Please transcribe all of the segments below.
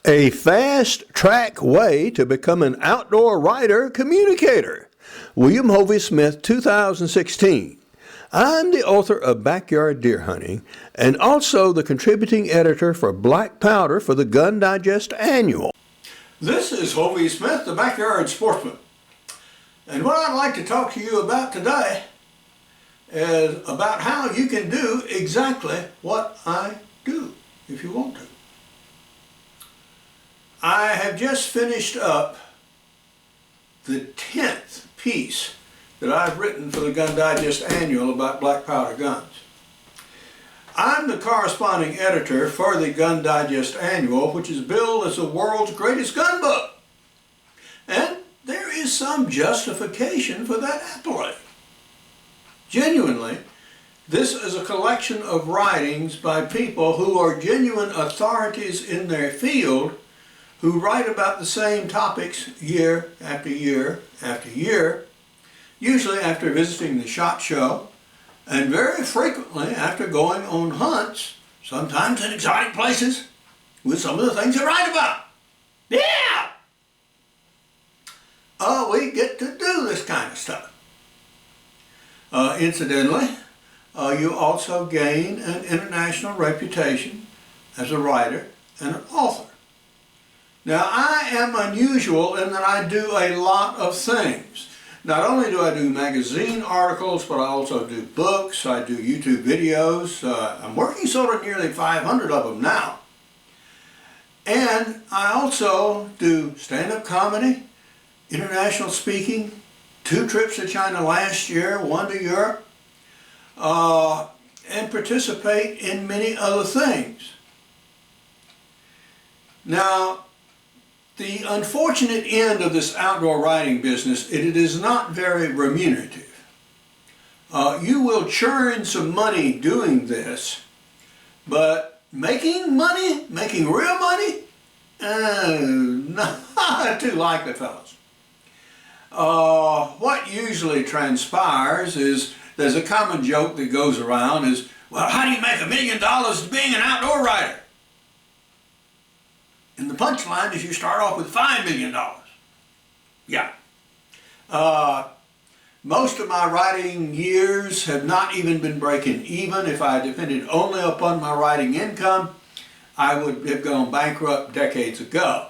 A fast-track way to become an outdoor writer-communicator. William Hovey Smith, 2016. I'm the author of Backyard Deer Hunting and also the contributing editor for Black Powder for the Gun Digest Annual. This is Hovey Smith, the Backyard Sportsman. And what I'd like to talk to you about today is about how you can do exactly what I do, if you want to. I have just finished up the 10th piece that I've written for the Gun Digest Annual about black powder guns. I'm the corresponding editor for the Gun Digest Annual, which is billed as the world's greatest gun book. And there is some justification for that accolade. Genuinely, this is a collection of writings by people who are genuine authorities in their field, who write about the same topics year after year after year, usually after visiting the SHOT Show, and very frequently after going on hunts, sometimes in exotic places, with some of the things they write about. Yeah! We get to do this kind of stuff. Incidentally, you also gain an international reputation as a writer and an author. Now, I am unusual in that I do a lot of things. Not only do I do magazine articles, but I also do books, I do YouTube videos. I'm working sort of nearly 500 of them now. And I also do stand-up comedy, international speaking, 2 trips to China last year, 1 to Europe, and participate in many other things. Now, the unfortunate end of this outdoor writing business, it is not very remunerative. You will churn some money doing this, but making money, making real money, not too likely, fellas. What usually transpires is, there's a common joke that goes around is, well, how do you make $1 million being an outdoor writer? And the punchline is you start off with $5 million. Yeah. Most of my writing years have not even been breaking even. If I depended only upon my writing income, I would have gone bankrupt decades ago.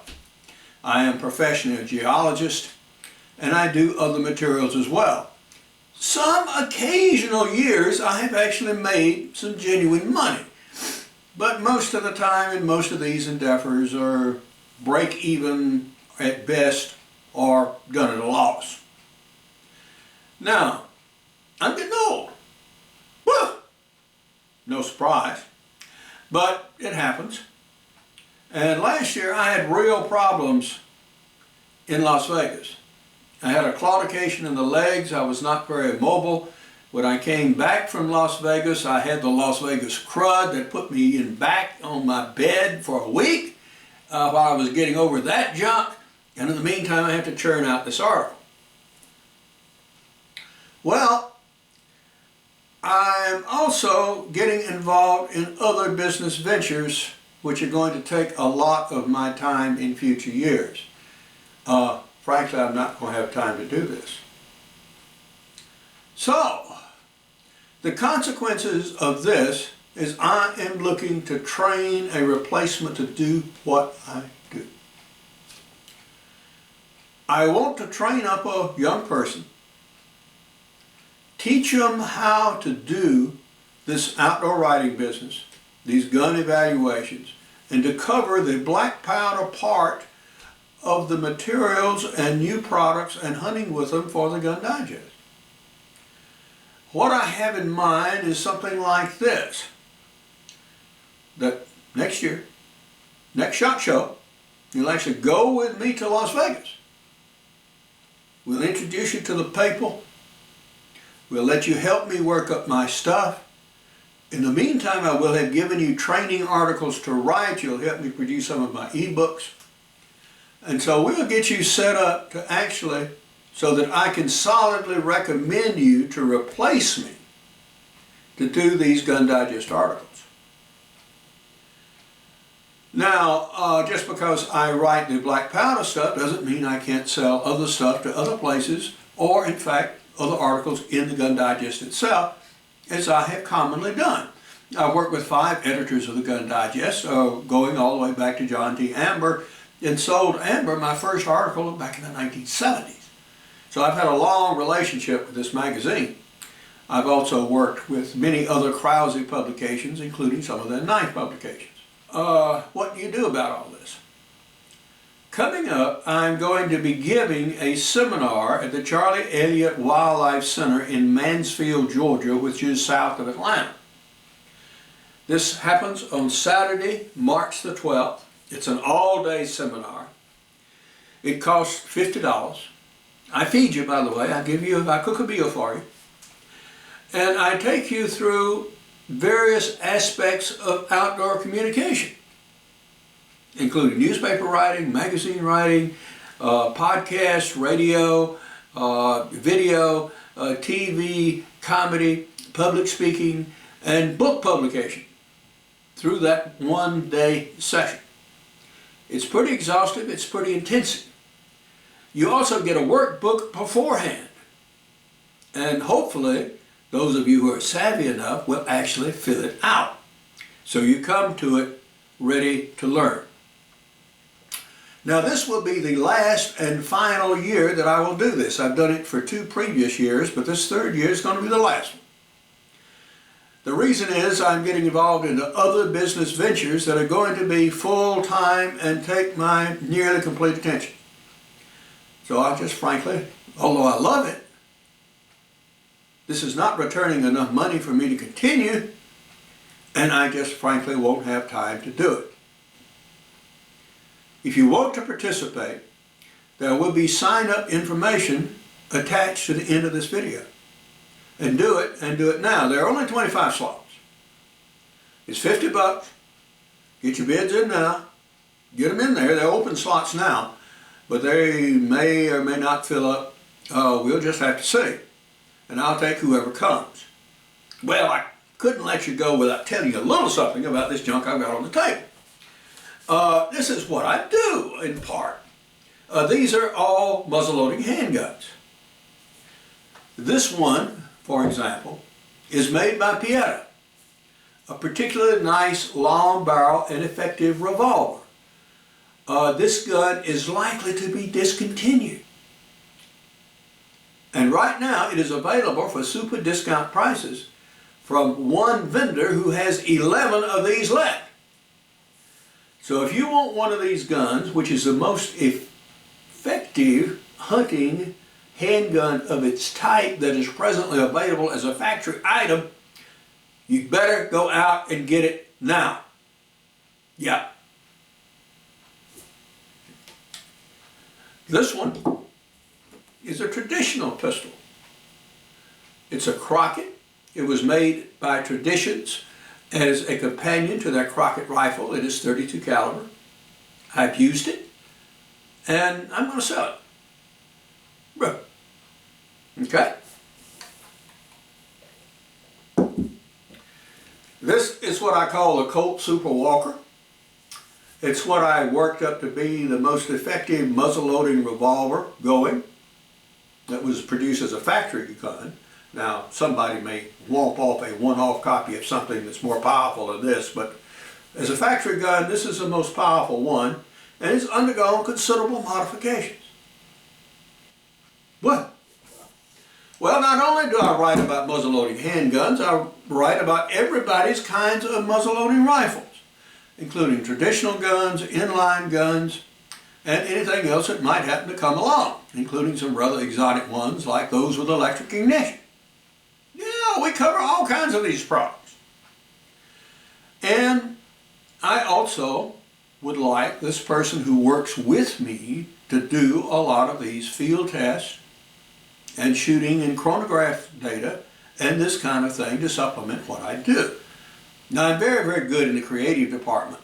I am professionally a geologist, and I do other materials as well. Some occasional years I have actually made some genuine money. But most of the time in most of these endeavors are break even at best or done at a loss. Now, I'm getting old. Woo! No surprise, but it happens. And last year I had real problems in Las Vegas. I had a claudication in the legs. I was not very mobile. When I came back from Las Vegas, I had the Las Vegas crud that put me back on my bed for a week while I was getting over that junk. And in the meantime, I had to churn out this article. Well, I'm also getting involved in other business ventures which are going to take a lot of my time in future years. Frankly, I'm not going to have time to do this. So, the consequences of this is I am looking to train a replacement to do what I do. I want to train up a young person, teach them how to do this outdoor writing business, these gun evaluations, and to cover the black powder part of the materials and new products and hunting with them for the Gun Digest. What I have in mind is something like this, that next year, next SHOT Show, you'll actually go with me to Las Vegas. We'll introduce you to the people. We'll let you help me work up my stuff. In the meantime, I will have given you training articles to write. You'll help me produce some of my ebooks. And so we'll get you set up to actually, so that I can solidly recommend you to replace me to do these Gun Digest articles. Now, just because I write the black powder stuff doesn't mean I can't sell other stuff to other places, or in fact, other articles in the Gun Digest itself, as I have commonly done. I worked with 5 editors of the Gun Digest, going all the way back to John T. Amber, and sold Amber my first article back in the 1970s. So I've had a long relationship with this magazine. I've also worked with many other Krause publications, including some of their knife publications. What do you do about all this? Coming up, I'm going to be giving a seminar at the Charlie Elliott Wildlife Center in Mansfield, Georgia, which is south of Atlanta. This happens on Saturday, March the 12th. It's an all-day seminar. It costs $50. I feed you, by the way. I cook a meal for you. And I take you through various aspects of outdoor communication, including newspaper writing, magazine writing, podcast, radio, video, TV, comedy, public speaking, and book publication through that one-day session. It's pretty exhaustive, it's pretty intensive. You also get a workbook beforehand, and hopefully those of you who are savvy enough will actually fill it out. So you come to it ready to learn. Now this will be the last and final year that I will do this. I've done it for 2 previous years, but this 3rd year is going to be the last one. The reason is I'm getting involved into other business ventures that are going to be full-time and take my nearly complete attention. So I just frankly, although I love it, this is not returning enough money for me to continue, and I just frankly won't have time to do it. If you want to participate, there will be sign-up information attached to the end of this video. And do it now. There are only 25 slots. It's $50. Get your bids in now. Get them in there. They're open slots now, but they may or may not fill up. We'll just have to see. And I'll take whoever comes. Well, I couldn't let you go without telling you a little something about this junk I've got on the table. This is what I do, in part. These are all muzzleloading handguns. This one, for example, is made by Pieta, a particularly nice long barrel and effective revolver. This gun is likely to be discontinued. And right now it is available for super discount prices from one vendor who has 11 of these left. So if you want one of these guns, which is the most effective hunting handgun of its type that is presently available as a factory item, you better go out and get it now. Yeah. This one is a traditional pistol. It's a Crockett. It was made by Traditions as a companion to their Crockett rifle. It is .32 caliber. I've used it, and I'm going to sell it. Bro. Okay? This is what I call the Colt Super Walker. It's what I worked up to be the most effective muzzle-loading revolver going. That was produced as a factory gun. Now, somebody may womp off a one-off copy of something that's more powerful than this, but as a factory gun, this is the most powerful one, and it's undergone considerable modifications. What? Well, not only do I write about muzzle-loading handguns, I write about everybody's kinds of muzzle-loading rifles, including traditional guns, inline guns, and anything else that might happen to come along, including some rather exotic ones like those with electric ignition. Yeah, we cover all kinds of these products. And I also would like this person who works with me to do a lot of these field tests and shooting and chronograph data and this kind of thing to supplement what I do. Now, I'm very, very good in the creative department.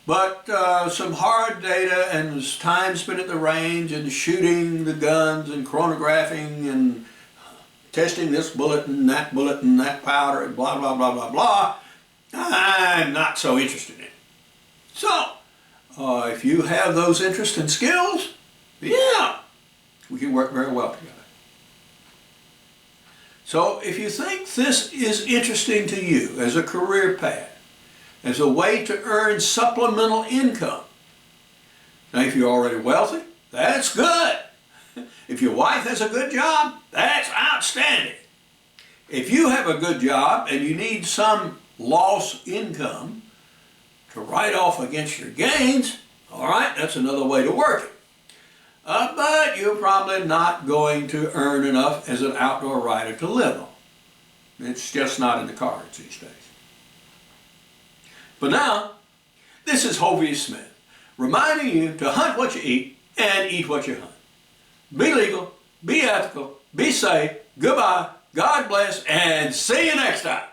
But some hard data and time spent at the range and shooting the guns and chronographing and testing this bullet and that powder and blah, blah, blah, blah, blah, I'm not so interested in. So, if you have those interests and skills, yeah, we can work very well together. So if you think this is interesting to you as a career path, as a way to earn supplemental income, now if you're already wealthy, that's good. If your wife has a good job, that's outstanding. If you have a good job and you need some lost income to write off against your gains, all right, that's another way to work it. But you're probably not going to earn enough as an outdoor writer to live on. It's just not in the cards these days. But now, this is Hovey Smith, reminding you to hunt what you eat and eat what you hunt. Be legal, be ethical, be safe, goodbye, God bless, and see you next time.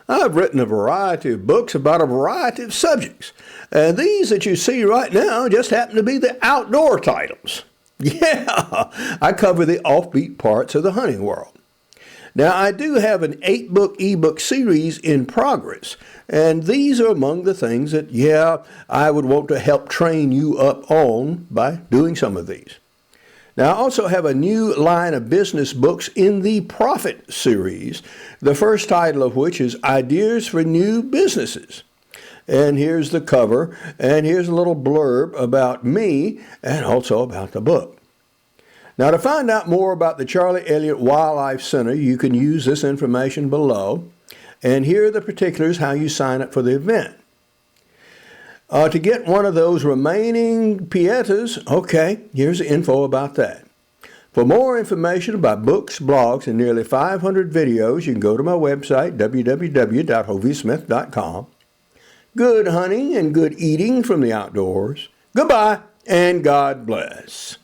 I've written a variety of books about a variety of subjects, and these that you see right now just happen to be the outdoor titles. Yeah, I cover the offbeat parts of the hunting world. Now, I do have an 8-book ebook series in progress, and these are among the things that, I would want to help train you up on by doing some of these. Now, I also have a new line of business books in the Profit series, the first title of which is Ideas for New Businesses. And here's the cover, and here's a little blurb about me and also about the book. Now, to find out more about the Charlie Elliott Wildlife Center, you can use this information below, and here are the particulars how you sign up for the event. To get one of those remaining pietas, okay, here's the info about that. For more information about books, blogs, and nearly 500 videos, you can go to my website, www.hoveysmith.com. Good hunting and good eating from the outdoors. Goodbye, and God bless.